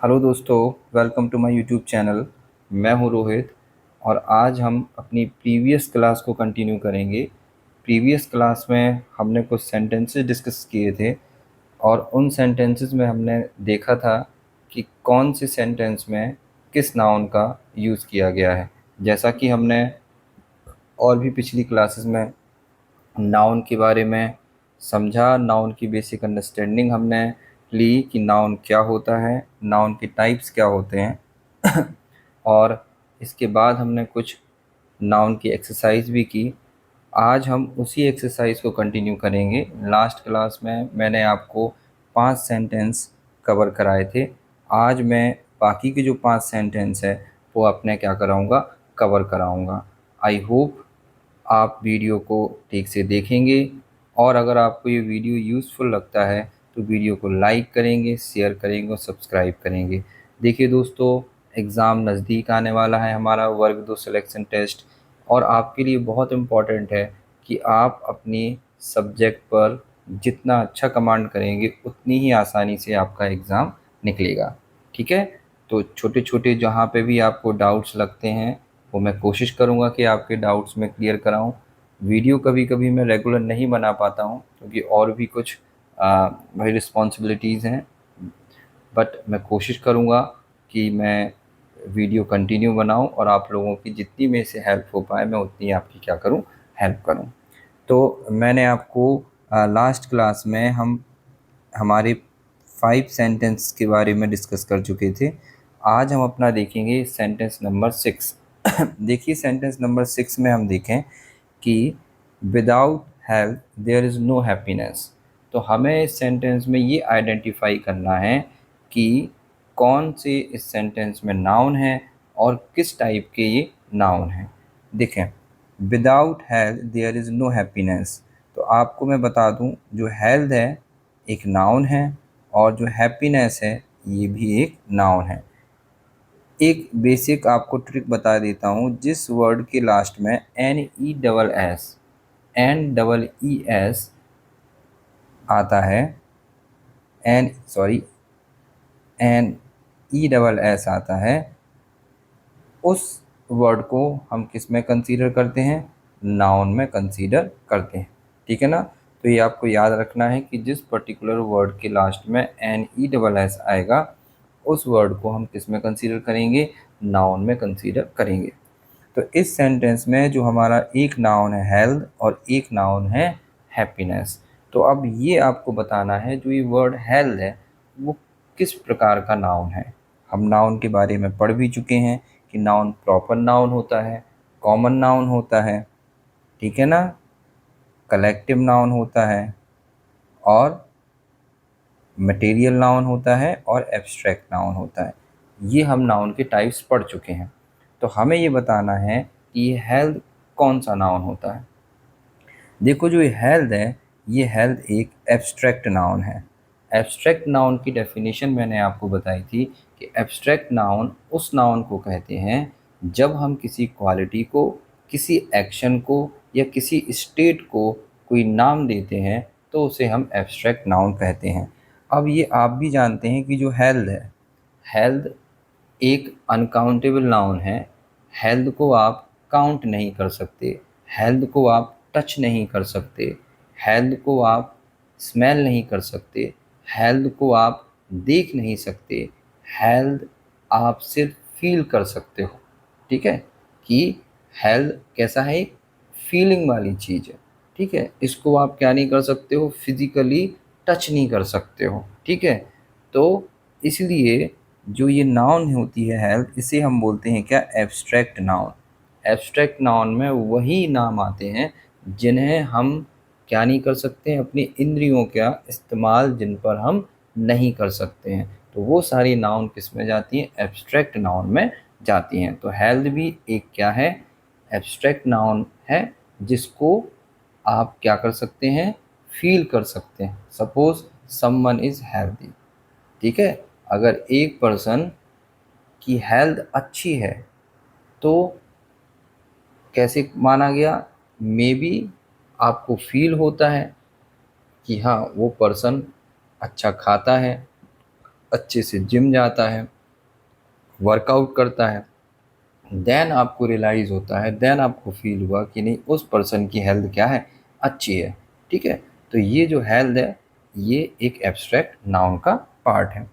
Hello दोस्तों, welcome to my YouTube channel. मैं हूं रोहित और आज हम अपनी प्रीवियस क्लास को कंटिन्यू करेंगे। प्रीवियस क्लास में हमने कुछ सेंटेंसेस डिस्कस किए थे और उन सेंटेंसेस में हमने देखा था कि कौन से सेंटेंस में किस नाउन का यूज़ किया गया है। जैसा कि हमने और भी पिछली क्लासेस में नाउन के बारे में समझा, नाउन की बेसिक अंडरस्टैंडिंग हमने ली कि नाउन क्या होता है, नाउन के टाइप्स क्या होते हैं और इसके बाद हमने कुछ नाउन की एक्सरसाइज भी की। आज हम उसी एक्सरसाइज को कंटिन्यू करेंगे। लास्ट क्लास में मैंने आपको 5 सेंटेंस कवर कराए थे। आज मैं बाकी के जो 5 सेंटेंस है वो अपने क्या कराऊंगा, कवर कराऊंगा। आई होप आप वीडियो को ठीक से देखेंगे और अगर आपको ये वीडियो यूज़फुल लगता है तो वीडियो को लाइक करेंगे, शेयर करेंगे और सब्सक्राइब करेंगे। देखिए दोस्तों, एग्ज़ाम नज़दीक आने वाला है, हमारा वर्ग 2 सिलेक्शन टेस्ट, और आपके लिए बहुत इम्पॉर्टेंट है कि आप अपनी सब्जेक्ट पर जितना अच्छा कमांड करेंगे उतनी ही आसानी से आपका एग्ज़ाम निकलेगा। ठीक है, तो छोटे छोटे जहाँ पे भी आपको डाउट्स लगते हैं वो मैं कोशिश करूँगा कि आपके डाउट्स में क्लियर कराऊँ। वीडियो कभी कभी मैं रेगुलर नहीं बना पाता हूँ क्योंकि और भी कुछ भाई रिस्पॉन्सिबिलिटीज़ हैं, बट मैं कोशिश करूँगा कि मैं वीडियो कंटिन्यू बनाऊँ और आप लोगों की जितनी मेरे से हेल्प हो पाए मैं उतनी आपकी क्या करूँ, हेल्प करूँ। तो मैंने आपको लास्ट क्लास में हम हमारे 5 सेंटेंस के बारे में डिस्कस कर चुके थे। आज हम अपना देखेंगे सेंटेंस नंबर 6। देखिए सेंटेंस नंबर 6 में हम देखें कि without health there is no happiness. तो हमें इस सेंटेंस में ये आइडेंटिफाई करना है कि कौन से इस सेंटेंस में नाउन है और किस टाइप के ये नाउन हैं। देखें, without health there is no happiness. तो आपको मैं बता दूं, जो हेल्थ है एक नाउन है और जो हैप्पीनेस है ये भी एक नाउन है। एक बेसिक आपको ट्रिक बता देता हूँ। जिस वर्ड के लास्ट में एन डबल ई एस आता है, एन ई डबल एस आता है, उस वर्ड को हम किस में कंसीडर करते हैं, नाउन में कंसीडर करते हैं। ठीक है ना। तो ये आपको याद रखना है कि जिस पर्टिकुलर वर्ड के लास्ट में एन ई डबल एस आएगा उस वर्ड को हम किस में कंसीडर करेंगे, नाउन में कंसीडर करेंगे। तो इस सेंटेंस में जो हमारा एक नाउन है हेल्थ और एक नाउन है हैप्पीनेस। तो अब ये आपको बताना है जो ये वर्ड हेल्थ है वो किस प्रकार का नाउन है। हम नाउन के बारे में पढ़ भी चुके हैं कि नाउन प्रॉपर नाउन होता है, कॉमन नाउन होता है, ठीक है ना, कलेक्टिव नाउन होता है और मटेरियल नाउन होता है और एब्स्ट्रैक्ट नाउन होता है। ये हम नाउन के टाइप्स पढ़ चुके हैं। तो हमें ये बताना है कि ये हेल्थ कौन सा नाउन होता है। देखो, जो ये हेल्थ है ये हेल्थ एक एब्स्ट्रैक्ट नाउन है। एब्स्ट्रैक्ट नाउन की डेफिनेशन मैंने आपको बताई थी कि एब्स्ट्रैक्ट नाउन उस नाउन को कहते हैं जब हम किसी क्वालिटी को, किसी एक्शन को या किसी स्टेट को कोई नाम देते हैं तो उसे हम एब्स्ट्रैक्ट नाउन कहते हैं। अब ये आप भी जानते हैं कि जो हेल्थ है, हेल्थ एक अनकाउंटेबल नाउन है। हेल्थ को आप काउंट नहीं कर सकते, हेल्थ को आप टच नहीं कर सकते, हेल्थ को आप स्मेल नहीं कर सकते, हेल्थ को आप देख नहीं सकते, हेल्थ आप सिर्फ फील कर सकते हो। ठीक है, कि हेल्थ कैसा है, एक फीलिंग वाली चीज़ है। ठीक है, इसको आप क्या नहीं कर सकते हो, फिजिकली टच नहीं कर सकते हो। ठीक है, तो इसलिए जो ये नाउन होती है हेल्थ, इसे हम बोलते हैं क्या, एब्स्ट्रैक्ट नाउन। एब्स्ट्रैक्ट नाउन में वही नाम आते हैं जिन्हें हम क्या नहीं कर सकते हैं, अपनी इंद्रियों का इस्तेमाल जिन पर हम नहीं कर सकते हैं। तो वो सारी नाउन किस में जाती हैं, एब्स्ट्रैक्ट नाउन में जाती हैं। तो हेल्थ भी एक क्या है, एब्स्ट्रैक्ट नाउन है जिसको आप क्या कर सकते हैं, फील कर सकते हैं। Suppose someone is healthy. ठीक है, अगर एक पर्सन की हेल्थ अच्छी है तो कैसे माना गया, मे बी आपको फील होता है कि हाँ वो पर्सन अच्छा खाता है, अच्छे से जिम जाता है, वर्कआउट करता है, देन आपको रियलाइज़ होता है, देन आपको फील हुआ कि नहीं उस पर्सन की हेल्थ क्या है, अच्छी है। ठीक है, तो ये जो हेल्थ है ये एक एब्स्ट्रैक्ट नाउन का पार्ट है।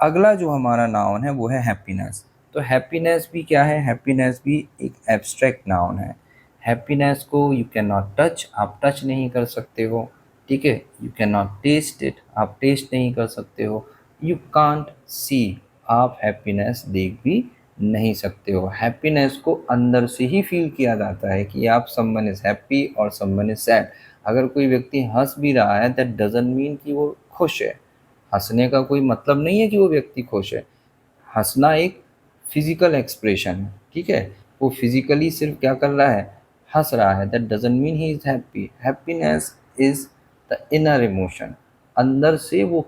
अगला जो हमारा नाउन है वो है हैप्पीनेस। तो हैप्पीनेस भी क्या है, हैप्पीनेस भी एक एब्स्ट्रैक्ट नाउन है। हैप्पीनेस को यू कैन नॉट टच, आप टच नहीं कर सकते हो। ठीक है, you can not taste it, आप टेस्ट नहीं कर सकते हो। यू कांट सी, आप हैप्पीनेस देख भी नहीं सकते हो। हैप्पीनेस को अंदर से ही फील किया जाता है कि आप समवन इज़ हैप्पी और समवन इज़ सैड। अगर कोई व्यक्ति हंस भी रहा है दैट डजंट मीन कि वो खुश है। हंसने का कोई मतलब नहीं है कि वो व्यक्ति खुश है। हंसना एक फिजिकल एक्सप्रेशन है। ठीक है, वो फिजिकली सिर्फ क्या कर रहा है, हंस रहा है, that doesn't mean he is happy. Happiness is the inner emotion. अंदर से वो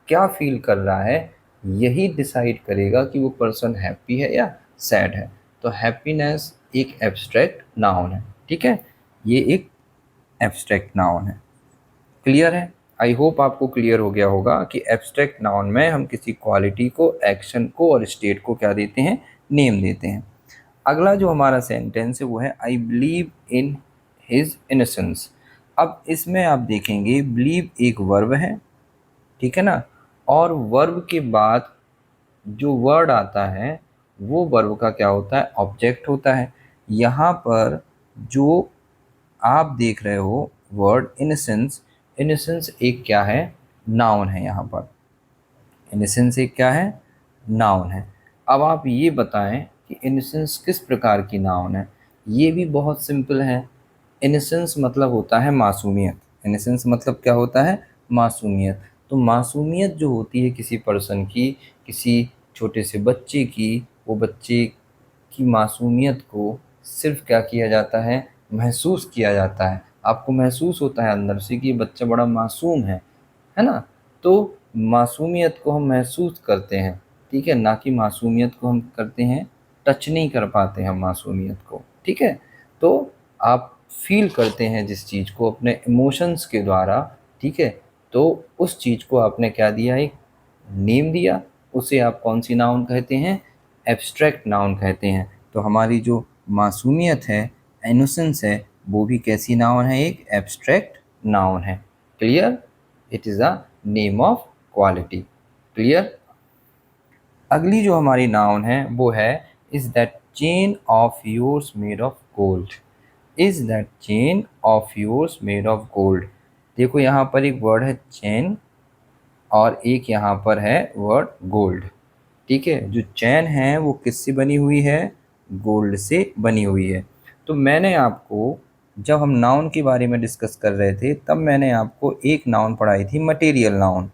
क्या फील कर रहा है यही डिसाइड करेगा कि वो पर्सन हैप्पी है या सैड है। तो हैप्पीनेस एक एब्स्ट्रैक्ट नाउन है। ठीक है, ये एक एब्स्ट्रैक्ट नाउन है। क्लियर है? आई होप आपको क्लियर हो गया होगा कि एब्स्ट्रैक्ट नाउन में हम किसी क्वालिटी को, एक्शन को और स्टेट को क्या देते हैं, नेम देते हैं। अगला जो हमारा सेंटेंस है वो है I believe in his innocence. अब इसमें आप देखेंगे बिलीव एक वर्ब है, ठीक है ना, और वर्ब के बाद जो वर्ड आता है वो वर्ब का क्या होता है, ऑब्जेक्ट होता है। यहाँ पर जो आप देख रहे हो वर्ड इनसेंस, इनसेंस एक क्या है, नाउन है। यहाँ पर इनसेंस एक क्या है, नाउन है। अब आप ये बताएं कि इनसेंस किस प्रकार की नाउन है। ये भी बहुत सिंपल है। इनसेंस मतलब होता है मासूमियत। इनसेंस मतलब क्या होता है, मासूमियत। तो मासूमियत जो होती है किसी पर्सन की, किसी छोटे से बच्चे की, वो बच्चे की मासूमियत को सिर्फ क्या किया जाता है, महसूस किया जाता है। आपको महसूस होता है अंदर से कि ये बच्चा बड़ा मासूम है ना। तो मासूमियत को हम महसूस करते हैं, ठीक है, ना कि मासूमियत को हम करते हैं, टच नहीं कर पाते हैं मासूमियत को। ठीक है, तो आप फील करते हैं जिस चीज़ को अपने इमोशंस के द्वारा। ठीक है, तो उस चीज़ को आपने क्या दिया, एक नेम दिया, उसे आप कौन सी नाउन कहते हैं, एब्स्ट्रैक्ट नाउन कहते हैं। तो हमारी जो मासूमियत है, इनोसेंस है, वो भी कैसी नाउन है, एक एब्स्ट्रैक्ट नाउन है। Clear? It is a name of quality. Clear? अगली जो हमारी नाउन है वो है is that chain of yours made of gold. Is that chain of yours made of gold. देखो यहाँ पर एक वर्ड है चेन और एक यहाँ पर है वर्ड गोल्ड। ठीक है, जो चैन है वो किससे बनी हुई है, गोल्ड से बनी हुई है। तो मैंने आपको, जब हम नाउन के बारे में डिस्कस कर रहे थे तब मैंने आपको एक नाउन पढ़ाई थी, मटेरियल नाउन।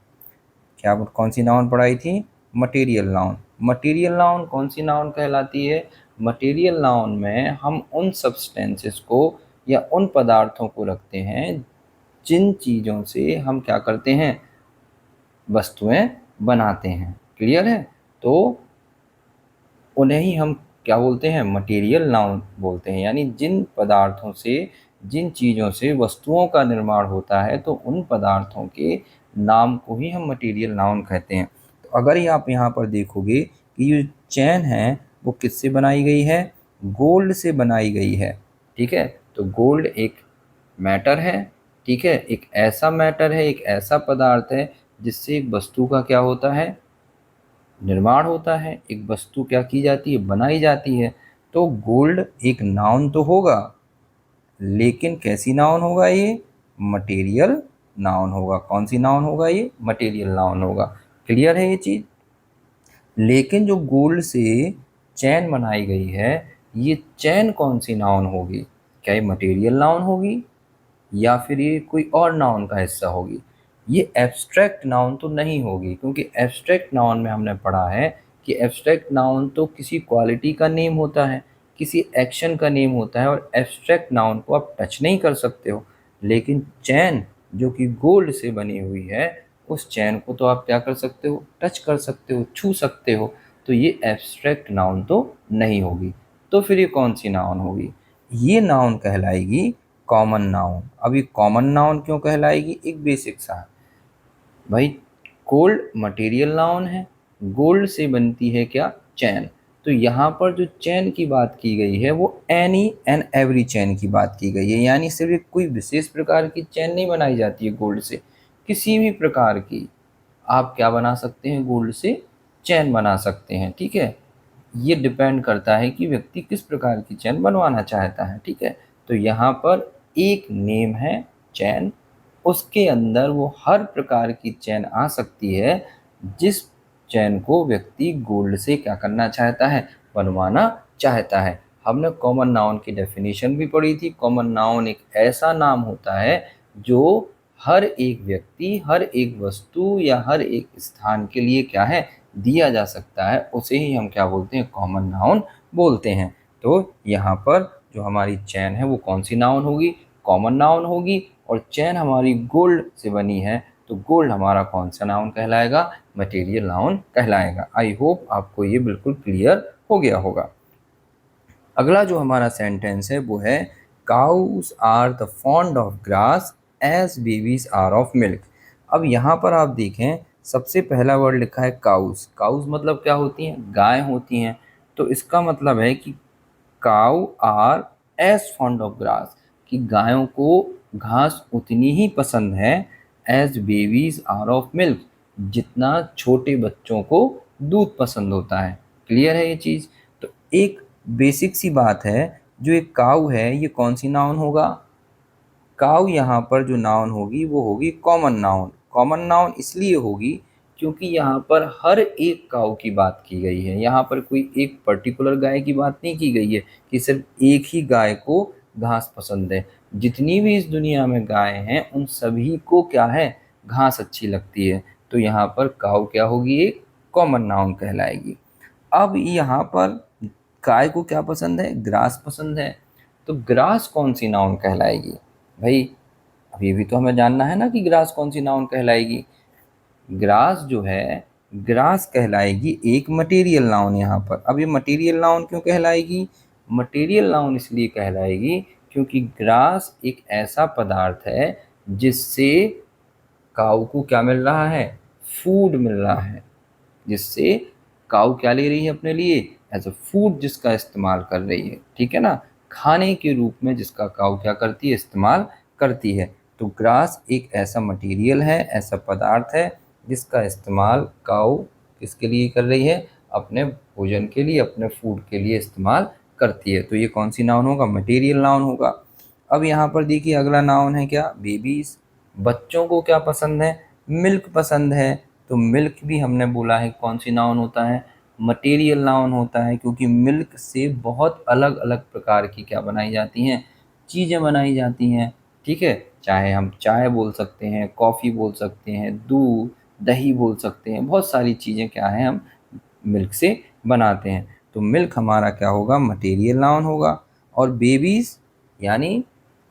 क्या कौन सी नाउन पढ़ाई थी, मटेरियल नाउन। मटेरियल नाउन कौन सी नाउन कहलाती है, मटेरियल नाउन में हम उन सब्सटेंसेस को या उन पदार्थों को रखते हैं जिन चीज़ों से हम क्या करते हैं, वस्तुएं बनाते हैं। क्लियर है? तो उन्हें ही हम क्या बोलते हैं, मटेरियल नाउन बोलते हैं। यानी जिन पदार्थों से, जिन चीज़ों से वस्तुओं का निर्माण होता है तो उन पदार्थों के नाम को ही हम मटेरियल नाउन कहते हैं। तो अगर ये आप यहाँ पर देखोगे कि ये चैन है वो किससे बनाई गई है, गोल्ड से बनाई गई है। ठीक है, तो गोल्ड एक मैटर है। ठीक है, एक ऐसा मैटर है, एक ऐसा पदार्थ है जिससे एक वस्तु का क्या होता है, निर्माण होता है। एक वस्तु क्या की जाती है, बनाई जाती है। तो गोल्ड एक नाउन तो होगा, लेकिन कैसी नाउन होगा ये, मटेरियल नाउन होगा। कौन सी नाउन होगा ये, मटेरियल नाउन होगा। क्लियर है ये चीज़? लेकिन जो गोल्ड से चैन बनाई गई है, ये चैन कौन सी नाउन होगी, क्या ये मटेरियल नाउन होगी या फिर ये कोई और नाउन का हिस्सा होगी। ये एब्स्ट्रैक्ट नाउन तो नहीं होगी, क्योंकि एब्स्ट्रैक्ट नाउन में हमने पढ़ा है कि एब्स्ट्रैक्ट नाउन तो किसी क्वालिटी का नेम होता है, किसी एक्शन का नेम होता है, और एब्स्ट्रैक्ट नाउन को आप टच नहीं कर सकते हो। लेकिन चैन जो कि गोल्ड से बनी हुई है, उस चैन को तो आप क्या कर सकते हो, टच कर सकते हो, छू सकते हो। तो ये एब्स्ट्रैक्ट नाउन तो नहीं होगी। तो फिर ये कौन सी नाउन होगी, ये नाउन कहलाएगी कॉमन नाउन। अब ये कॉमन नाउन क्यों कहलाएगी, एक बेसिक सा, भाई गोल्ड मटेरियल नाउन है, गोल्ड से बनती है क्या, चैन। तो यहाँ पर जो चैन की बात की गई है वो एनी एंड एवरी चैन की बात की गई है, यानी सिर्फ कोई विशेष प्रकार की चैन नहीं बनाई जाती है गोल्ड से, किसी भी प्रकार की आप क्या बना सकते हैं, गोल्ड से चैन बना सकते हैं। ठीक है, ये डिपेंड करता है कि व्यक्ति किस प्रकार की चैन बनवाना चाहता है। ठीक है, तो यहाँ पर एक नेम है चैन, उसके अंदर वो हर प्रकार की चैन आ सकती है जिस चैन को व्यक्ति गोल्ड से क्या करना चाहता है, बनवाना चाहता है। हमने कॉमन नाउन की डेफिनेशन भी पढ़ी थी। कॉमन नाउन एक ऐसा नाम होता है जो हर एक व्यक्ति, हर एक वस्तु या हर एक स्थान के लिए क्या है, दिया जा सकता है, उसे ही हम क्या बोलते हैं, कॉमन नाउन बोलते हैं। तो यहाँ पर जो हमारी चैन है वो कौन सी नाउन होगी, कॉमन नाउन होगी। और चैन हमारी गोल्ड से बनी है, तो गोल्ड हमारा कौन सा नाउन कहलाएगा, मटेरियल नाउन कहलाएगा। आई होप आपको ये बिल्कुल क्लियर हो गया होगा। अगला जो हमारा सेंटेंस है वो है cows are the fond of grass as babies are of milk. अब यहाँ पर आप देखें, सबसे पहला वर्ड लिखा है काउस। काउस मतलब क्या होती हैं, गाय होती हैं। तो इसका मतलब है कि cow are as fond of grass, कि गायों को घास उतनी ही पसंद है as babies are of milk, जितना छोटे बच्चों को दूध पसंद होता है। क्लियर है ये चीज़। तो एक बेसिक सी बात है, जो एक काऊ है ये कौन सी नाउन होगा, काऊ यहाँ पर जो नाउन होगी वो होगी कॉमन नाउन। कॉमन नाउन इसलिए होगी क्योंकि यहाँ पर हर एक काऊ की बात की गई है। यहाँ पर कोई एक पर्टिकुलर गाय की बात नहीं की गई है कि सिर्फ एक ही गाय को घास पसंद है। जितनी भी इस दुनिया में गाय हैं उन सभी को क्या है, घास अच्छी लगती है। तो यहाँ पर काऊ क्या होगी, एक कॉमन नाउन कहलाएगी। अब यहाँ पर गाय को क्या पसंद है, ग्रास पसंद है। तो ग्रास कौन सी नाउन कहलाएगी भाई, अभी भी तो हमें जानना है ना कि ग्रास कौन सी नाउन कहलाएगी। ग्रास जो है, ग्रास कहलाएगी एक मटेरियल नाउन यहाँ पर। अब ये मटेरियल नाउन क्यों कहलाएगी, मटेरियल नाउन इसलिए कहलाएगी क्योंकि ग्रास एक ऐसा पदार्थ है जिससे काऊ को क्या मिल रहा है, फूड मिल रहा है, जिससे काऊ क्या ले रही है अपने लिए, एज अ फूड जिसका इस्तेमाल कर रही है। ठीक है ना, खाने के रूप में जिसका काऊ क्या करती है, इस्तेमाल करती है। तो ग्रास एक ऐसा मटेरियल है, ऐसा पदार्थ है जिसका इस्तेमाल काऊ किसके लिए कर रही है, अपने भोजन के लिए, अपने फूड के लिए इस्तेमाल करती है। तो ये कौन सी नाउन होगा, मटेरियल नाउन होगा। अब यहाँ पर देखिए अगला नाउन है क्या, बेबीज। बच्चों को क्या पसंद है, मिल्क पसंद है। तो मिल्क भी हमने बोला है कौन सी नाउन होता है, मटेरियल नाउन होता है, क्योंकि मिल्क से बहुत अलग अलग प्रकार की क्या बनाई जाती हैं, चीज़ें बनाई जाती हैं। ठीक है, चाहे हम चाय बोल सकते हैं, कॉफ़ी बोल सकते हैं, दूध दही बोल सकते हैं, बहुत सारी चीज़ें क्या हैं हम मिल्क से बनाते हैं। तो मिल्क हमारा क्या होगा, मटेरियल नाउन होगा। और बेबीज़ यानी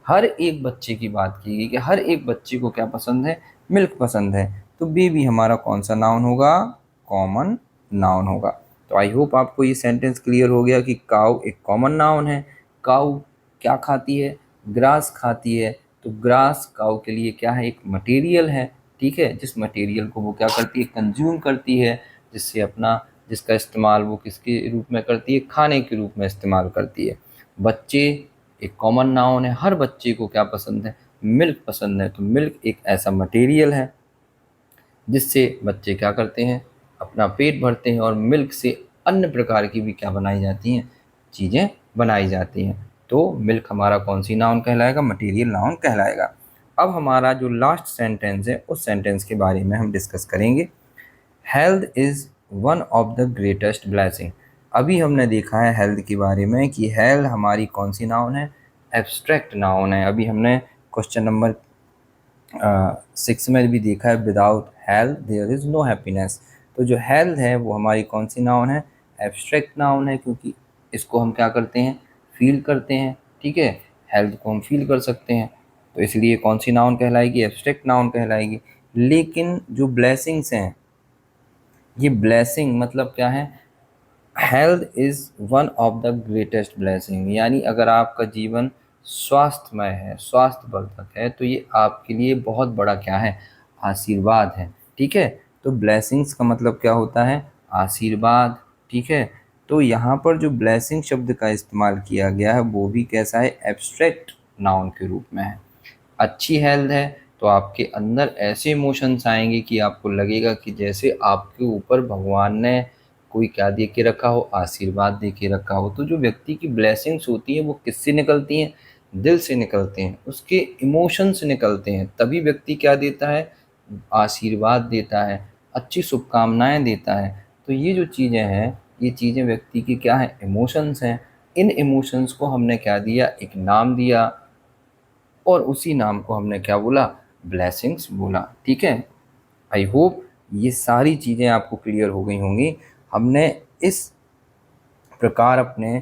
हर एक बच्चे की बात की गई कि हर एक बच्चे को क्या पसंद है, मिल्क पसंद है। तो बेबी हमारा कौन सा नाउन होगा, कॉमन नाउन होगा। तो आई होप आपको ये सेंटेंस क्लियर हो गया कि काऊ एक कॉमन नाउन है। काऊ क्या खाती है, ग्रास खाती है। तो ग्रास काऊ के लिए क्या है, एक मटेरियल है। ठीक है, जिस मटेरियल को वो क्या करती है, कंज्यूम करती है, जिससे अपना जिसका इस्तेमाल वो किसके रूप में करती है, खाने के रूप में इस्तेमाल करती है। बच्चे एक कॉमन नाउन है, हर बच्चे को क्या पसंद है, मिल्क पसंद है। तो मिल्क एक ऐसा मटेरियल है जिससे बच्चे क्या करते हैं, अपना पेट भरते हैं, और मिल्क से अन्य प्रकार की भी क्या बनाई जाती हैं, चीज़ें बनाई जाती हैं। तो मिल्क हमारा कौन सी नाउन कहलाएगा, मटेरियल नाउन कहलाएगा। अब हमारा जो लास्ट सेंटेंस है उस सेंटेंस के बारे में हम डिस्कस करेंगे। Health is one of the greatest blessing. अभी हमने देखा है हेल्थ के बारे में कि हेल्थ हमारी कौन सी नाउन है, एब्स्ट्रैक्ट नाउन है। अभी हमने क्वेश्चन नंबर 6 में भी देखा है, without health there is no happiness. तो जो हेल्थ है वो हमारी कौन सी नाउन है, एब्स्ट्रैक्ट नाउन है, क्योंकि इसको हम क्या करते हैं, फील करते हैं। ठीक है, हेल्थ को हम फील कर सकते हैं, तो इसलिए कौन सी नाउन कहलाएगी, एब्स्ट्रैक्ट नाउन कहलाएगी। लेकिन जो ब्लेसिंग्स हैं, ये ब्लेसिंग मतलब क्या है, health is one of the greatest blessing, यानी अगर आपका जीवन स्वास्थ्यमय है, स्वास्थ्यवर्धक है, तो ये आपके लिए बहुत बड़ा क्या है, आशीर्वाद है। ठीक है, तो ब्लेसिंग्स का मतलब क्या होता है, आशीर्वाद। ठीक है, तो यहाँ पर जो ब्लेसिंग शब्द का इस्तेमाल किया गया है वो भी कैसा है, एब्स्ट्रैक्ट नाउन के रूप में है। अच्छी हेल्थ है तो आपके अंदर ऐसे इमोशंस आएंगे कि आपको लगेगा कि जैसे आपके ऊपर भगवान ने कोई क्या दे के रखा हो, आशीर्वाद दे के रखा हो। तो जो व्यक्ति की ब्लेसिंग्स होती हैं वो किससे निकलती हैं, दिल से निकलते हैं, उसके इमोशन से निकलते हैं, तभी व्यक्ति क्या देता है, आशीर्वाद देता है, अच्छी शुभकामनाएं देता है। तो ये जो चीज़ें हैं, ये चीज़ें व्यक्ति की क्या है, इमोशंस हैं। इन इमोशंस को हमने क्या दिया, एक नाम दिया, और उसी नाम को हमने क्या बोला, ब्लेसिंग्स बोला। ठीक है, आई होप ये सारी चीज़ें आपको क्लियर हो गई होंगी। हमने इस प्रकार अपने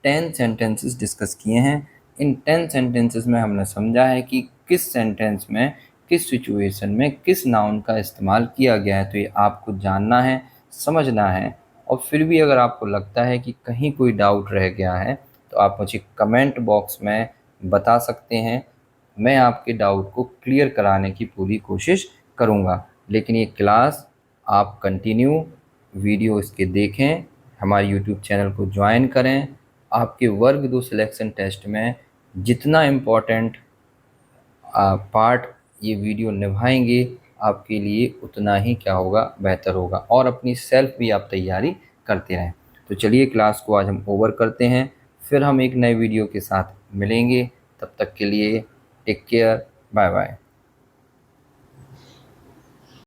10 सेंटेंसेस डिस्कस किए हैं। इन 10 सेंटेंसेस में हमने समझा है कि किस सेंटेंस में, किस सिचुएशन में किस नाउन का इस्तेमाल किया गया है। तो ये आपको जानना है, समझना है। और फिर भी अगर आपको लगता है कि कहीं कोई डाउट रह गया है तो आप मुझे कमेंट बॉक्स में बता सकते हैं। मैं आपके डाउट को क्लियर कराने की पूरी कोशिश करूँगा। लेकिन ये क्लास आप कंटिन्यू वीडियो इसके देखें, हमारे यूट्यूब चैनल को ज्वाइन करें। आपके वर्ग 2 सिलेक्शन टेस्ट में जितना इम्पोर्टेंट पार्ट ये वीडियो निभाएंगे, आपके लिए उतना ही क्या होगा, बेहतर होगा। और अपनी सेल्फ भी आप तैयारी करते रहें। तो चलिए क्लास को आज हम ओवर करते हैं, फिर हम एक नए वीडियो के साथ मिलेंगे। तब तक के लिए टेक केयर, बाय बाय।